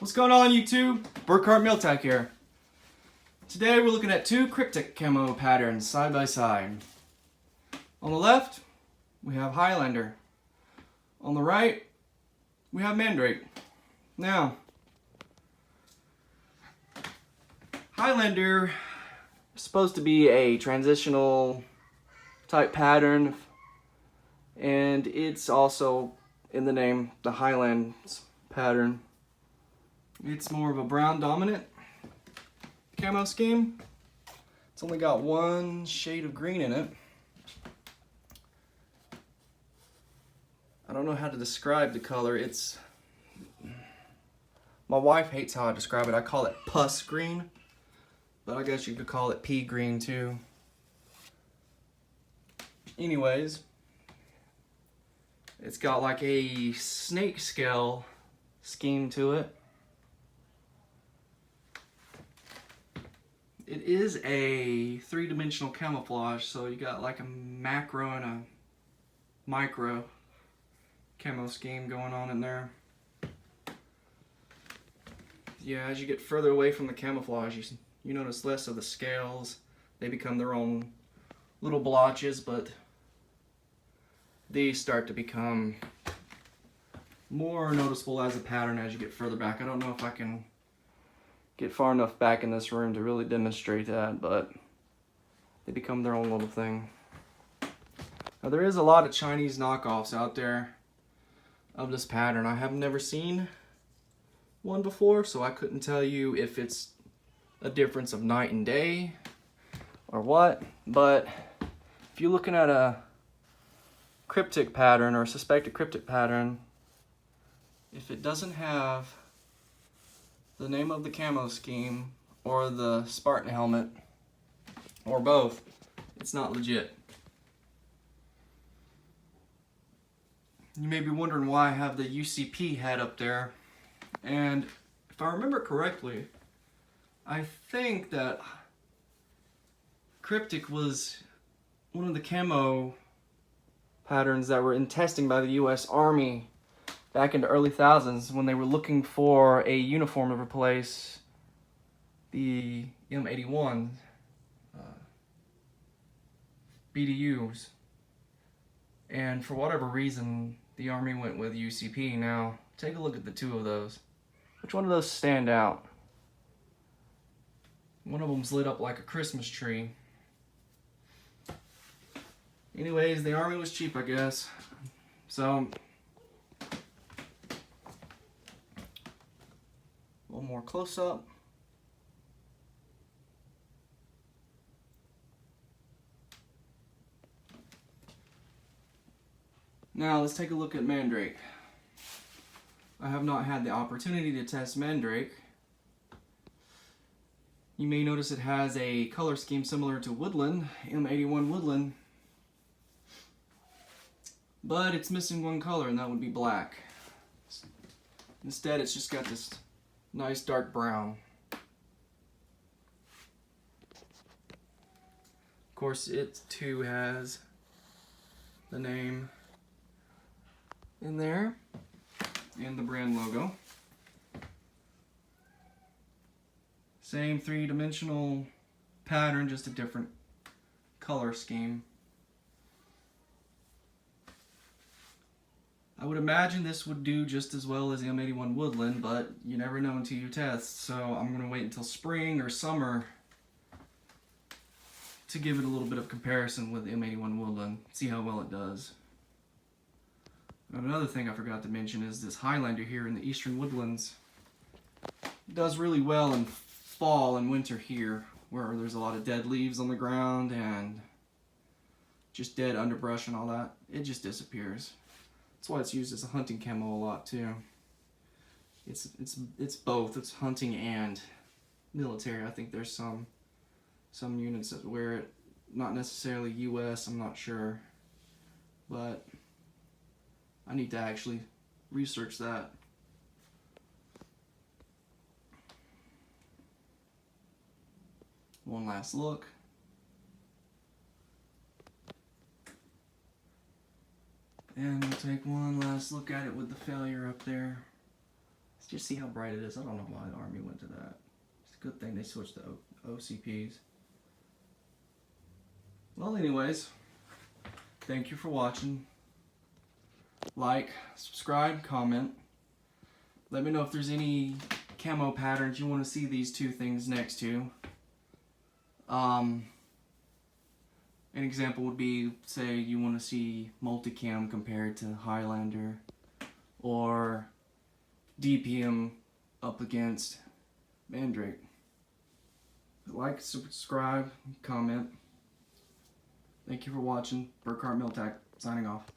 What's going on YouTube? Burkhart Miltech here. Today we're looking at two Kryptek camo patterns side by side. On the left, we have Highlander. On the right, we have Mandrake. Now, Highlander is supposed to be a transitional type pattern, and it's also in the name the Highlands pattern. It's more of a brown dominant camo scheme. It's only got one shade of green in it. I don't know how to describe the color. My wife hates how I describe it. I call it pus green, but I guess you could call it pea green too. Anyways, it's got like a snake scale scheme to it. It is a three-dimensional camouflage, so you got like a macro and a micro camo scheme going on in there. Yeah, as you get further away from the camouflage, you notice less of the scales. They become their own little blotches, but these start to become more noticeable as a pattern as you get further back. I don't know if I can get far enough back in this room to really demonstrate that, but they become their own little thing. Now, there is a lot of Chinese knockoffs out there of this pattern. I have never seen one before, so I couldn't tell you if it's a difference of night and day or what, but if you're looking at a Kryptek pattern or a suspected Kryptek pattern, if it doesn't have the name of the camo scheme or the Spartan helmet or both, it's not legit. You may be wondering why I have the UCP hat up there, and if I remember correctly, I think that Kryptek was one of the camo patterns that were in testing by the US Army back in the early thousands when they were looking for a uniform to replace the M81 BDUs. And for whatever reason, the Army went with UCP. Now, take a look at the two of those. Which one of those stand out? One of them's lit up like a Christmas tree. Anyways, the Army was cheap, I guess. So, a little more close up. Now let's take a look at Mandrake. I have not had the opportunity to test Mandrake. You may notice it has a color scheme similar to Woodland, M81 Woodland, but it's missing one color, and that would be black. Instead, it's just got this nice dark brown. Of course, it too has the name in there and the brand logo. Same three-dimensional pattern, just a different color scheme. I would imagine this would do just as well as the M81 Woodland, but you never know until you test, so I'm going to wait until spring or summer to give it a little bit of comparison with the M81 Woodland, see how well it does. Another thing I forgot to mention is this Highlander here in the Eastern Woodlands does really well in fall and winter here, where there's a lot of dead leaves on the ground and just dead underbrush and all that. It just disappears. That's why it's used as a hunting camo a lot too. It's both. It's hunting and military. I think there's some units that wear it. Not necessarily US, I'm not sure. But I need to actually research that. One last look. And we'll take one last look at it with the failure up there. Let's Just see how bright it is. I don't know why the Army went to that. It's a good thing they switched to OCPs. Well, anyways, thank you for watching. Like, subscribe, comment. Let me know if there's any camo patterns you want to see these two things next to. An example would be, say you want to see multicam compared to Highlander, or DPM up against Mandrake. Like, subscribe, comment. Thank you for watching. Burkhart Miltac signing off.